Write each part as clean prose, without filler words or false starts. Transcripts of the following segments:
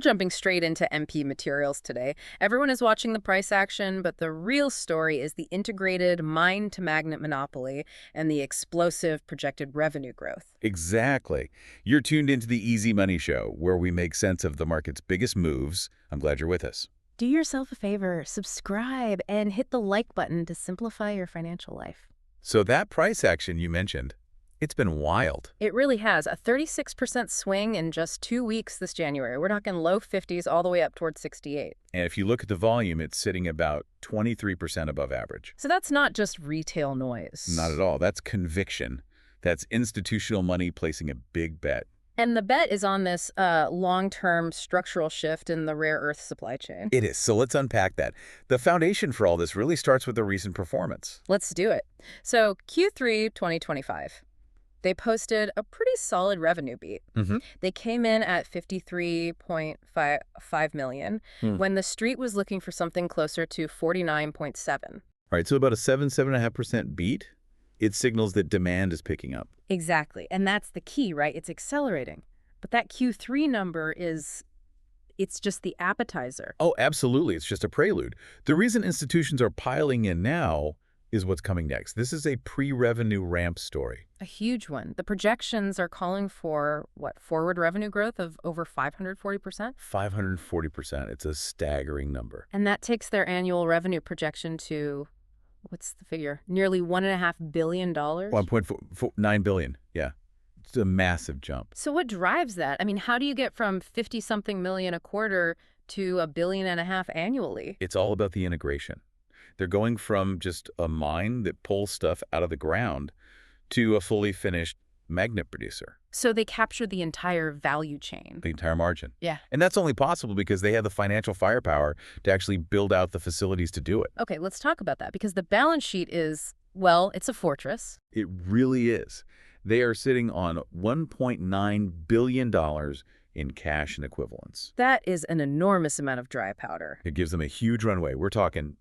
We're jumping straight into MP materials today. Everyone is watching the price action, but the real story is the integrated mine-to-magnet monopoly and the explosive projected revenue growth. Exactly. You're tuned into the Easy Money Show, where we make sense of the market's biggest moves. I'm glad you're with us. Do yourself a favor, subscribe, and hit the like button to simplify your financial life. So that price action you mentioned, it's been wild. It really has. A 36% swing in just 2 weeks this January. We're talking low 50s all the way up towards 68. And if you look at the volume, it's sitting about 23% above average. So that's not just retail noise. Not at all. That's conviction. That's institutional money placing a big bet. And the bet is on this long-term structural shift in the rare earth supply chain. It is. So let's unpack that. The foundation for all this really starts with the recent performance. Let's do it. So Q3 2025. They posted a pretty solid revenue beat. They came in at 53.5 million when the street was looking for something closer to 49.7. All right, so about a 7.5% beat. It signals that demand is picking up. Exactly. And that's the key, right? It's accelerating. But that Q3 number it's just the appetizer. Oh, absolutely. It's just a prelude. The reason institutions are piling in now is what's coming next. This is a pre-revenue ramp story. A huge one. The projections are calling for, forward revenue growth of over 540%? 540%. It's a staggering number. And that takes their annual revenue projection to, what's the figure? Nearly $1.5 billion? 1.9 billion. Yeah. It's a massive jump. So what drives that? I mean, how do you get from 50-something million a quarter to $1.5 billion annually? It's all about the integration. They're going from just a mine that pulls stuff out of the ground to a fully finished magnet producer. So they capture the entire value chain. The entire margin. Yeah. And that's only possible because they have the financial firepower to actually build out the facilities to do it. Okay, let's talk about that because the balance sheet is, well, it's a fortress. It really is. They are sitting on $1.9 billion in cash and equivalents. That is an enormous amount of dry powder. It gives them a huge runway. We're talking,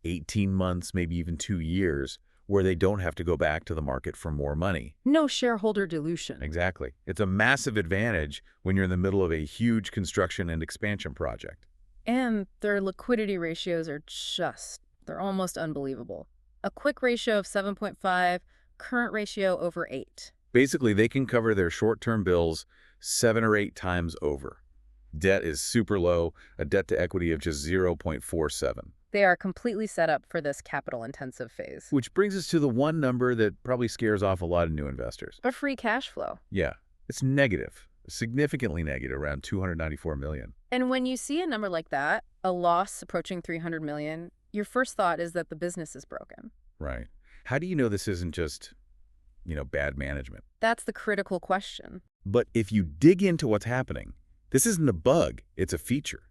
18 months, maybe even 2 years, where they don't have to go back to the market for more money. No shareholder dilution. Exactly. It's a massive advantage when you're in the middle of a huge construction and expansion project. And their liquidity ratios are they're almost unbelievable. A quick ratio of 7.5, current ratio over 8. Basically, they can cover their short-term bills 7 or 8 times over. Debt is super low, a debt to equity of just 0.47. They are completely set up for this capital-intensive phase. Which brings us to the one number that probably scares off a lot of new investors. A free cash flow. Yeah, it's negative, significantly negative, around 294 million. And when you see a number like that, a loss approaching 300 million, your first thought is that the business is broken. Right. How do you know this isn't just, bad management? That's the critical question. But if you dig into what's happening, this isn't a bug, it's a feature.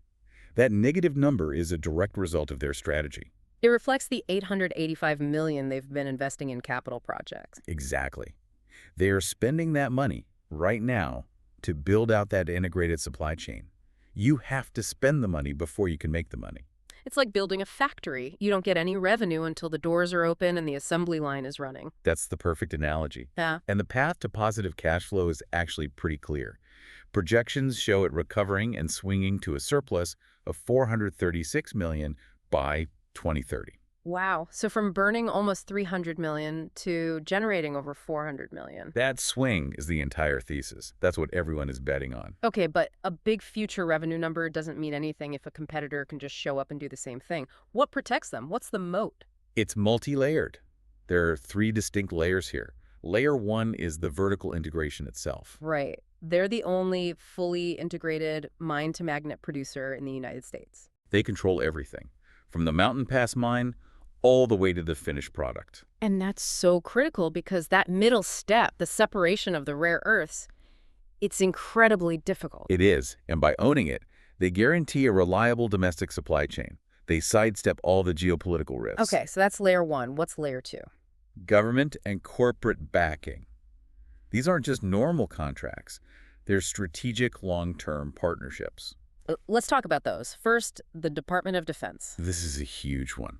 That negative number is a direct result of their strategy. It reflects the $885 million they've been investing in capital projects. Exactly. They are spending that money right now to build out that integrated supply chain. You have to spend the money before you can make the money. It's like building a factory. You don't get any revenue until the doors are open and the assembly line is running. That's the perfect analogy. Yeah. And the path to positive cash flow is actually pretty clear. Projections show it recovering and swinging to a surplus of $436 million by 2030. Wow. So from burning almost $300 million to generating over $400 million. That swing is the entire thesis. That's what everyone is betting on. Okay, but a big future revenue number doesn't mean anything if a competitor can just show up and do the same thing. What protects them? What's the moat? It's multi-layered. There are 3 distinct layers here. Layer 1 is the vertical integration itself. Right. They're the only fully integrated mine-to-magnet producer in the United States. They control everything, from the Mountain Pass mine all the way to the finished product. And that's so critical because that middle step, the separation of the rare earths, it's incredibly difficult. It is, and by owning it, they guarantee a reliable domestic supply chain. They sidestep all the geopolitical risks. Okay, so that's layer 1. What's layer 2? Government and corporate backing. These aren't just normal contracts. They're strategic long-term partnerships. Let's talk about those. First, the Department of Defense. This is a huge one.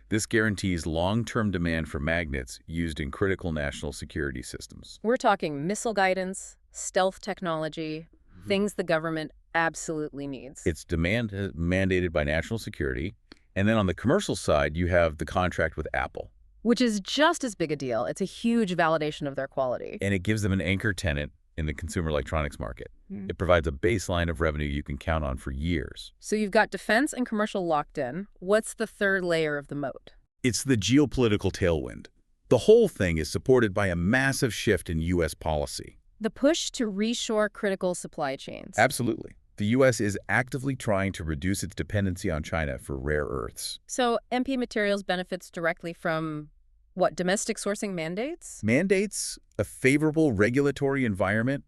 This guarantees long-term demand for magnets used in critical national security systems. We're talking missile guidance, stealth technology, things the government absolutely needs. It's demand mandated by national security. And then on the commercial side, you have the contract with Apple. Which is just as big a deal. It's a huge validation of their quality. And it gives them an anchor tenant in the consumer electronics market. Mm. It provides a baseline of revenue you can count on for years. So you've got defense and commercial locked in. What's the third layer of the moat? It's the geopolitical tailwind. The whole thing is supported by a massive shift in U.S. policy. The push to reshore critical supply chains. Absolutely. The U.S. is actively trying to reduce its dependency on China for rare earths. So MP Materials benefits directly from, what, domestic sourcing mandates? Mandates, a favorable regulatory environment,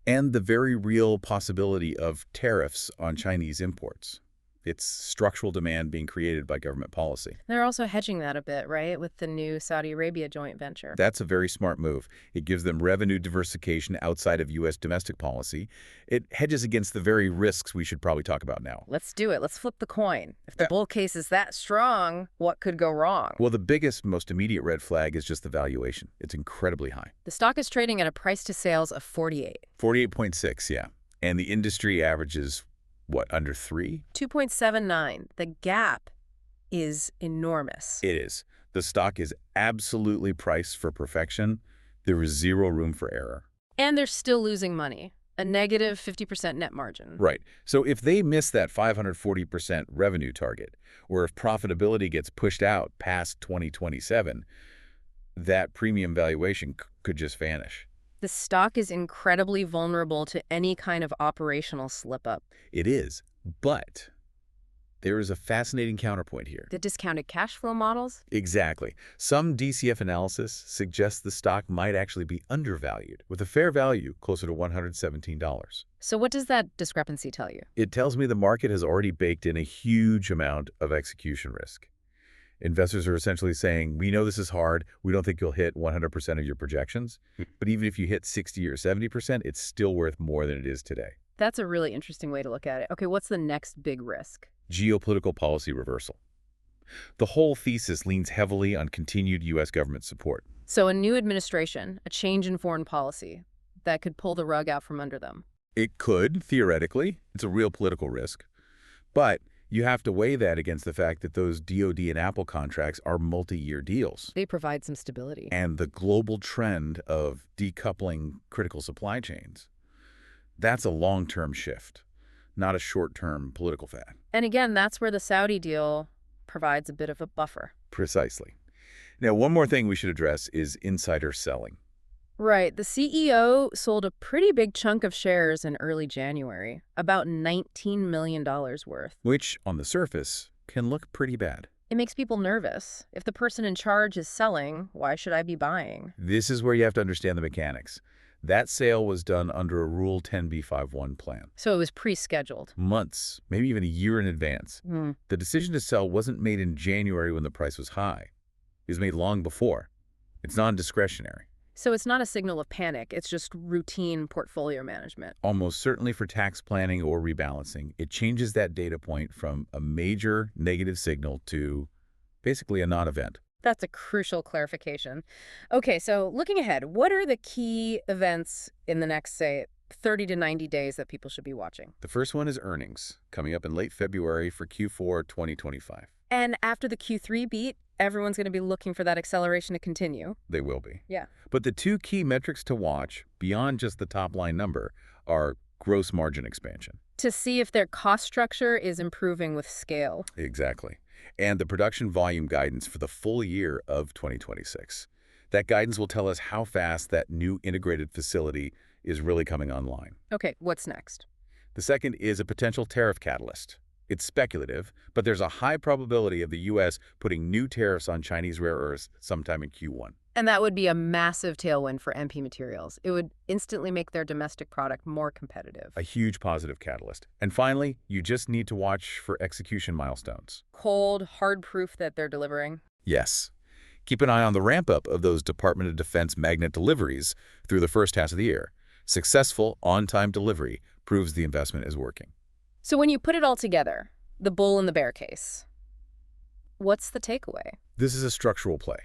and the very real possibility of tariffs on Chinese imports. It's structural demand being created by government policy. They're also hedging that a bit, right, with the new Saudi Arabia joint venture. That's a very smart move. It gives them revenue diversification outside of U.S. domestic policy. It hedges against the very risks we should probably talk about now. Let's do it. Let's flip the coin. If the bull case is that strong, what could go wrong? Well, the biggest, most immediate red flag is just the valuation. It's incredibly high. The stock is trading at a price to sales of 48. 48.6, yeah. And the industry averages, what, under 3? 2.79. The gap is enormous. It is. The stock is absolutely priced for perfection. There is zero room for error. And they're still losing money. A negative 50% net margin. Right. So if they miss that 540% revenue target, or if profitability gets pushed out past 2027, that premium valuation could just vanish. The stock is incredibly vulnerable to any kind of operational slip-up. It is, but there is a fascinating counterpoint here. The discounted cash flow models? Exactly. Some DCF analysis suggests the stock might actually be undervalued, with a fair value closer to $117. So what does that discrepancy tell you? It tells me the market has already baked in a huge amount of execution risk. Investors are essentially saying, we know this is hard. We don't think you'll hit 100% of your projections. But even if you hit 60 or 70%, it's still worth more than it is today. That's a really interesting way to look at it. Okay, what's the next big risk? Geopolitical policy reversal. The whole thesis leans heavily on continued U.S. government support. So a new administration, a change in foreign policy, that could pull the rug out from under them. It could, theoretically. It's a real political risk. But you have to weigh that against the fact that those DoD and Apple contracts are multi-year deals. They provide some stability. And the global trend of decoupling critical supply chains. That's a long-term shift, not a short-term political fad. And again, that's where the Saudi deal provides a bit of a buffer. Precisely. Now, one more thing we should address is insider selling. Right. The CEO sold a pretty big chunk of shares in early January, about $19 million worth. Which, on the surface, can look pretty bad. It makes people nervous. If the person in charge is selling, why should I be buying? This is where you have to understand the mechanics. That sale was done under a Rule 10b5-1 plan. So it was pre-scheduled. Months, maybe even a year in advance. Mm. The decision to sell wasn't made in January when the price was high. It was made long before. It's non-discretionary. So it's not a signal of panic, it's just routine portfolio management. Almost certainly for tax planning or rebalancing, it changes that data point from a major negative signal to basically a non-event. That's a crucial clarification. Okay, so looking ahead, what are the key events in the next, say, 30 to 90 days that people should be watching? The first one is earnings, coming up in late February for Q4 2025. And after the Q3 beat, everyone's going to be looking for that acceleration to continue. They will be. Yeah. But the two key metrics to watch, beyond just the top-line number, are gross margin expansion. To see if their cost structure is improving with scale. Exactly. And the production volume guidance for the full year of 2026. That guidance will tell us how fast that new integrated facility is really coming online. Okay, what's next? The second is a potential tariff catalyst. It's speculative, but there's a high probability of the U.S. putting new tariffs on Chinese rare earths sometime in Q1. And that would be a massive tailwind for MP Materials. It would instantly make their domestic product more competitive. A huge positive catalyst. And finally, you just need to watch for execution milestones. Cold, hard proof that they're delivering. Yes. Keep an eye on the ramp-up of those Department of Defense magnet deliveries through the first half of the year. Successful, on-time delivery proves the investment is working. So when you put it all together, the bull and the bear case, what's the takeaway? This is a structural play.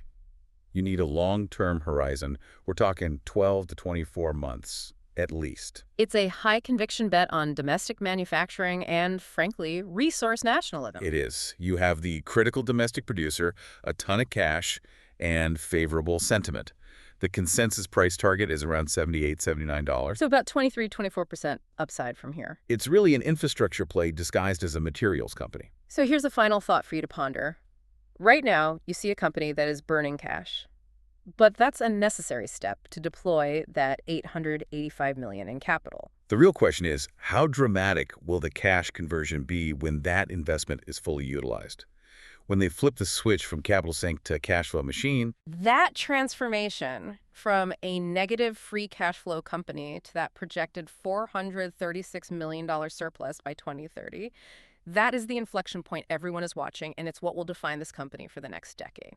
You need a long-term horizon. We're talking 12 to 24 months at least. It's a high-conviction bet on domestic manufacturing and, frankly, resource nationalism. It is. You have the critical domestic producer, a ton of cash, and favorable sentiment. The consensus price target is around $78, $79. So about 23–24% upside from here. It's really an infrastructure play disguised as a materials company. So here's a final thought for you to ponder. Right now, you see a company that is burning cash. But that's a necessary step to deploy that $885 million in capital. The real question is, how dramatic will the cash conversion be when that investment is fully utilized? When they flip the switch from capital sink to cash flow machine, That transformation from a negative free cash flow company to that projected $436 million surplus by 2030, that is the inflection point everyone is watching, and it's what will define this company for the next decade.